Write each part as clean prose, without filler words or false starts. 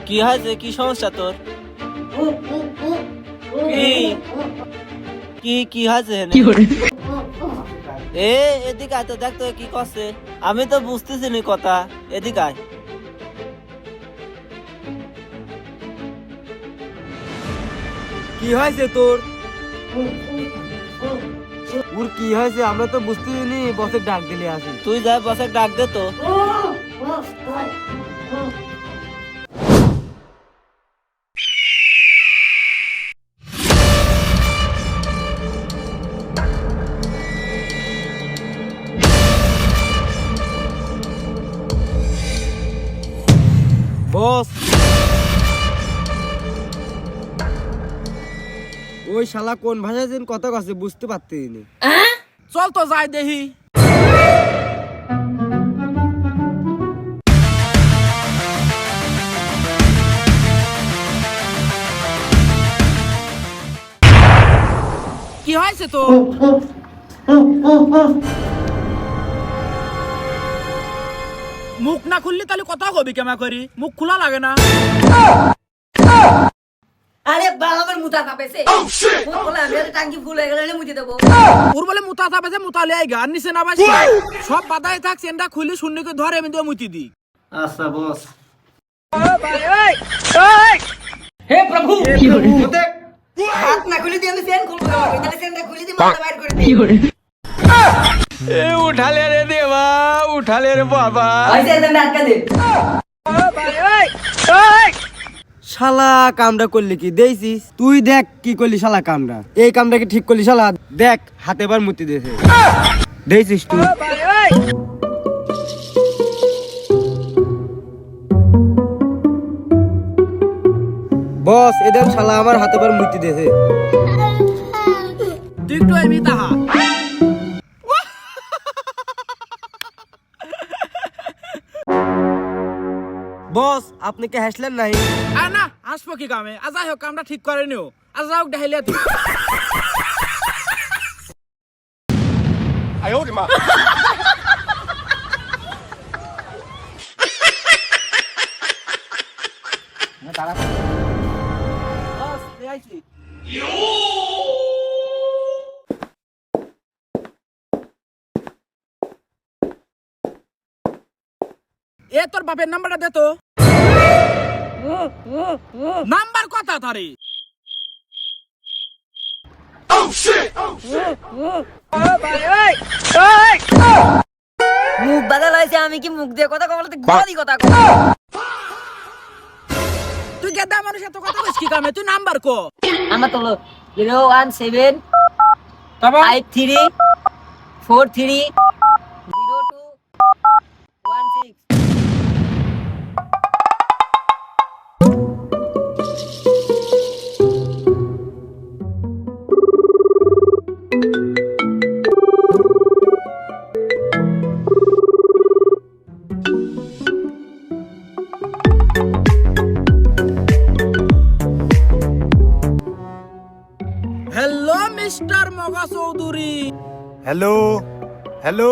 কি হয়েছে? কি সমস্যা তোর? কি কি হয়েছে? এদিকে আয় তো, দেখ তো কি করছে। আমি তো বুঝতেছি না কথা। এদিকে আয়। কি হয়েছে তোর? ওর কি হয়েছে আমরা তো বুঝতেছি নি। বসের ডাক দিলে আসি। তুই যা বসে ডাক দে তো। বস, ওই শালা কোন ভাষায় যেন কথা কছে বুঝতে পারতেছি না। চল তো যাই দেখি। কি হয়েছে তো? মুখ না খুললে তাহলে কথা কবি কেমন করি? মুখ খোলা লাগে না? আরে বাবা আমার মুতা কাঁপেছে। মুত বলে আমি টাঙ্কি ফুল হয়ে গেলে মুতে দেবো। ওর বলে মুতা চাপেছে, মুতা লিয়ে আইগা আর নিচে না বাসি। সব বাধায় থাক, চেনটা খুলি শূন্যকে ধরে আমি তো মুতি দি। আচ্ছা বস। হে প্রভু, হাত না খুলে দিয়ে আমি চেন খুলবো তোমাকে। তাহলে চেনটা খুলে দিয়ে মাথা বাইর করে দিই। উঠালে রে দেবা, উঠালে রে বাবা। ওই চেনটা আটকা দে। শালা কামটা করলি কি দেইছিস? তুই দেখ কি করলি শালা কামটা। এই কামটাকে ঠিক করলি শালা। দেখ হাতে বার মুতি দিয়েছে। দেইছিস তুই? বস, এদের শালা আমার হাতে বার মুতি দিয়েছে। তুই তো আমি তাহা। বস, আপনি কি হাসলেন নাই? আর না আসবো কি কামে? আজ যাই হোক কামটা ঠিক করে নিও। আজ যাই হোক দেখাইলে তুই। বস, এই আইছি। এ তোর বাপের নাম্বারটা দে তো। নাম্বার কথা তারে। মুখ বাদা লাইছে, আমি কি মুখ দিয়ে কথা বলতে গদি কথা কই? তুই গেদা মানুষ এত কথা কইস কি কামে? তুই নাম্বার কো। আমার তো 017 তারপর 53 43 02 16। হ্যালো মিস্টার মগা চৌধুরী। হ্যালো হ্যালো,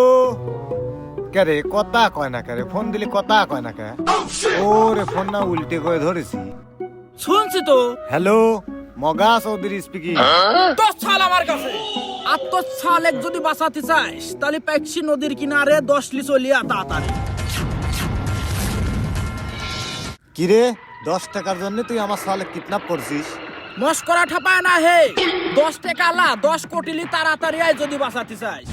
কে রে কথা কয় না? কে রে ফোন দিলি কথা কয় না? কে ওরে ফোন না উল্টে করে ধরেছি। শুনছি তো। হ্যালো, মগা চৌধুরী স্পিকিং। তোর ছাল আমার কাছে। আর তোর ছালেক যদি বাঁচাতে চাস তাহলে পেক্সি নদীর কিনারে 10 লি চলিয়া তাড়াতাড়ি। কিরে 10 টাকার জন্য তুই আমার সালে কিডন্যাপ করছিস? মস্করা ঠাপায় না হে। 10 টাকা লা 10 কোটি লি তাড়াতাড়ি আয় যদি বাঁচাতে চাস।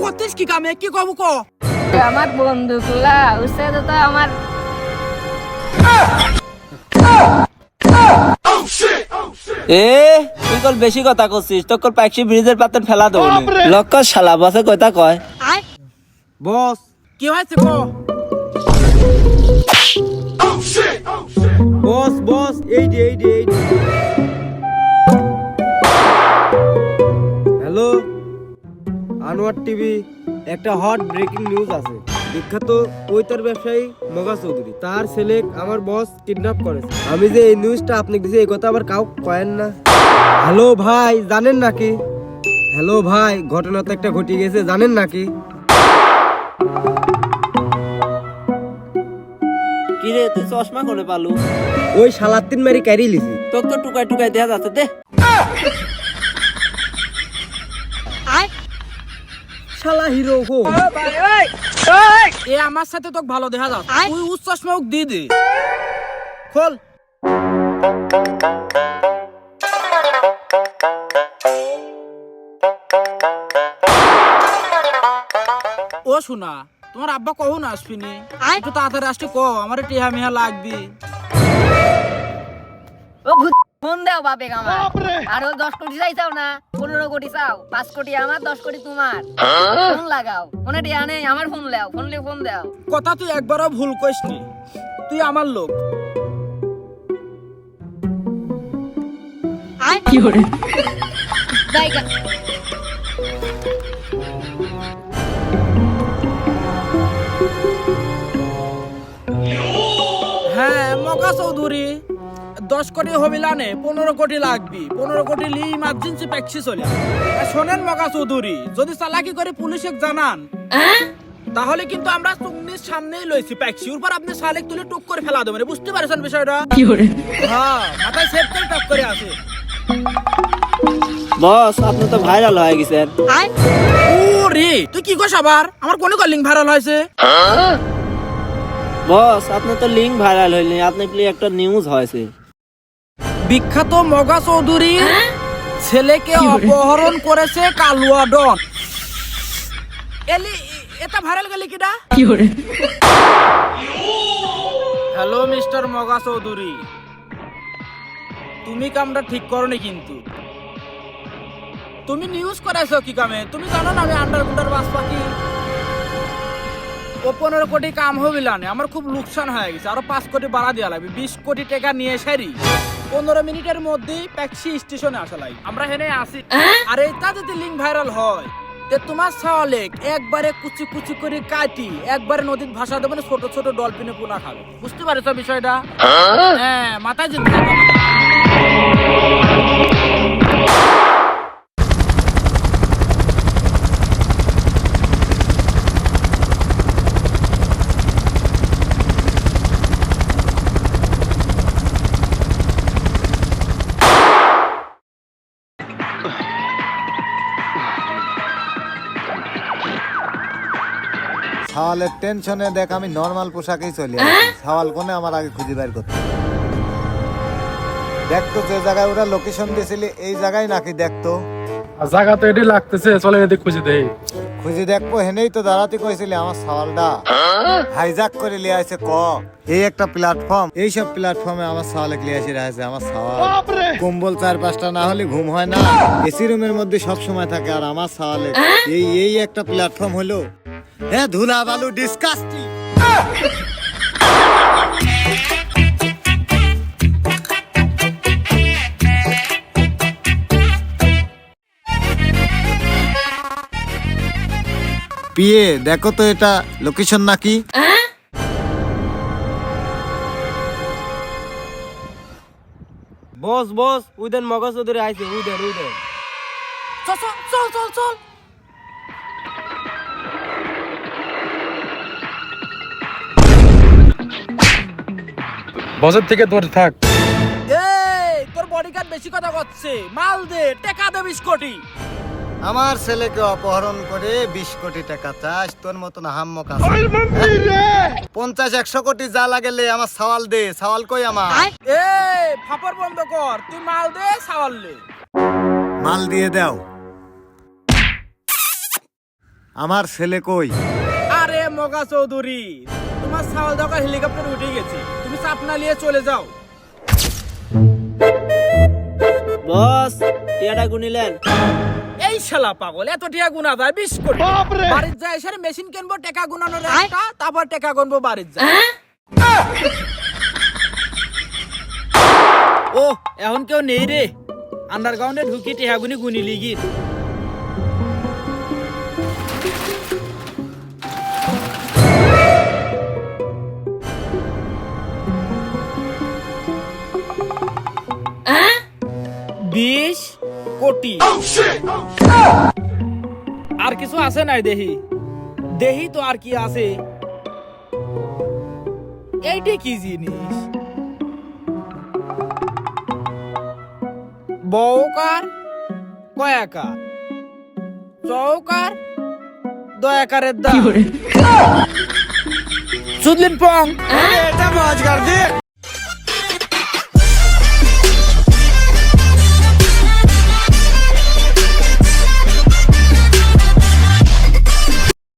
হতিস কি কামে? কি কব ক? আমার বন্ধুগুলা উসে তো আমার এ তুই তুই কল বেশি কথা করছিস, তোর কল প্যাক্সি ব্রিজের পাতে ফেলা দেবো লক্ষ শালা বসে কথা কয়। বস কি হয়েছে কো? বস বস এই যে হ্যালো আনোয়ার টিভি, একটা হট ব্রেকিং নিউজ আছে। বিখ্যাত পৈতার ব্যবসায়ী মগা চৌধুরী তার ছেলে আমার বস কিডন্যাপ করেছে। আমি যে এই নিউজটা আপনাকে দিছি এই কথা আবার কাউ কয়েন না। হ্যালো ভাই জানেন নাকি? হ্যালো ভাই ঘটনা তো একটা ঘটে গেছে জানেন নাকি? কি রে তুই চশমা করে পালু? ওই শালাতিন মারি ক্যারি লিছি। তোর তো টুকাই টুকাই দেয়া যাচ্ছে দে। শালা হিরো হো। এ আমার সাথে তোকে ভালো দেখা যাচ্ছে, তুই উচ্চ চশমা ওকে দিয়ে দে। খোল। ও শোনা, তোমার আব্বা কখন আসবিনি? একটু তাড়াতাড়ি আসতে কো, আমার টিহা মিহা লাগবি। ও ভূত ফোন দাও বাপে আমার। আর 10 কোটি চাইছাও না, 15 কোটি চাও, 5 কোটি আমার, 10 কোটি তোমার। ফোন লাগাও, ফোনে টিহা নেই, আমার ফোন লাও, ফোন দাও। কথা তুই একবারও ভুল কইসনি, তুই আমার লোক। কি করে জায়গা হ্যাঁ মগা চৌধুরী, 10 কোটি হবিলানে 15 কোটি লাগবি। 15 কোটি লি ইমার্জেন্সি প্যাক্সি চলে। শোনেন মগা চৌধুরী, যদি চালাকি করে পুলিশে জানান তাহলে কিন্তু আমরা চুন্নির সামনেই লইছি প্যাক্সি, উপর আপনি শালিক তুলে টুক করে ফেলা দেবেন। বুঝতে পারছেন বিষয়টা? হ্যাঁ মাথায় সেট করে টক করে আছে। বস আপনি তো ভাইরাল হয়ে গেছেন। ওরে তুই কি কস আবার? আমার কোন কলিং ভাইরাল হয়েছে? বস আপনি তো লিঙ্ক ভাইরাল হইনি, আপনি প্লি একটা নিউজ হয়েছে। বিখ্যাত মগা চৌধুরী ছেলেকে অপহরণ করেছে কালুয়া ডন। এলি এটা ভাইরাল গেলি কিডা? হ্যালো মিস্টার মগা চৌধুরী, তুমি কামটা ঠিক করনি কিন্তু। তুমি নিউজ করাইছো কি কামে? তুমি জানো না আমি আন্ডারগুন্ডার বাস পাখি। ও 15 কোটি কাম হবিলানে আমার খুব লোকসান হয়ে গেছে, আরো 5 কোটি বাড়া দেওয়া লাগবে। 20 কোটি টাকা নিয়ে সারি 15 মিনিটের মধ্যেই প্যাক্সি স্টেশনে আসা লাগবে। আমরা হেনে আসি, আর এটা যদি লিঙ্ক ভাইরাল হয় তে তোমার সাওয়ালেক একবারে কুচি কুচি করে কাটি একবারে নদীর ভাষা দেবে, ছোট ছোট ডলফিনে পোনা খাবে। বুঝতে পারছো বিষয়টা? হ্যাঁ মাথায় যেতে হবে। সাওয়ালের টেনশনে দেখ আমি নর্মাল পোশাকেই চলে আসি। সাওয়াল কোনে আমার আগে খুঁজে বের করতে। দেখতো যে জায়গায় ওরা লোকেশন দিয়েছিলি এই জায়গায় নাকি? দেখতো জায়গা তো এটাই লাগতেছে, চলে এদিকে খুঁজে দেই। খুঁজে দেখবো, হেনেই তো দাঁড়াতে কইছিলি আমার সাওয়ালটা হাইজাক করে লিয়ে আসে। এই একটা প্ল্যাটফর্ম, এইসব প্ল্যাটফর্মে আমার সাওয়ালে লিয়ে আসে আছে। আমার সাওয়াল কম্বল 4-5টা না হলে ঘুম হয় না, এসি রুমের মধ্যে সব সময় থাকে। আর আমার সাওয়ালে এই একটা প্ল্যাটফর্ম হলো হ্যাঁ ধুলা বালু ডিসকাস্টিং। পিয়ে দেখো তো এটা লোকেশন নাকি? বস বস উইদেন মগা চৌধুরী আইছে। উইদেন চল চল চল চল চল। বসের থেকে দূরে থাক। এই তোর বডিগার্ড বেশি কথা করছে, মাল দে, টাকা দে 20 কোটি। আমার ছেলেকে অপহরণ করে 20 কোটি টাকা চাস? তোর মতন হাম্মক আছে? 50-100 কোটি যা লাগেলে আমার সাওয়াল দে। সাওয়াল কই আমার? এই ফাপড় বন্ধ কর, তুই মাল দে সাওয়াল লে। মাল দিয়ে দাও। আমার ছেলে কই? আরে মগা চৌধুরী, তোমার সাওয়াল দাও হেলিকপ্টার উঠে গেছে, তুমি চাপ না নিয়ে চলে যাও। বস টিয়াটা গুনিলেন? এই শালা পাগল, এত টাকা গুনা যায় 20 কোটি। বাড়ির যায় এসে মেশিন কিনবো, টাকা গুনানোর একটা, তারপর টাকা গুনবো বাড়ির যায়। ও এখন কেউ নেই রে, আন্ডারগ্রাউন্ডে ঢুকি টাকা গুনি লিগি। বিশ কোটি। আর কিছু আছে নাই দেহি? দেহি তো আর কি আছে? এইটা কি জিনিস? বউকার, কয়াকার, চৌকার, দয়াকারের দাম। সুদলিন পং।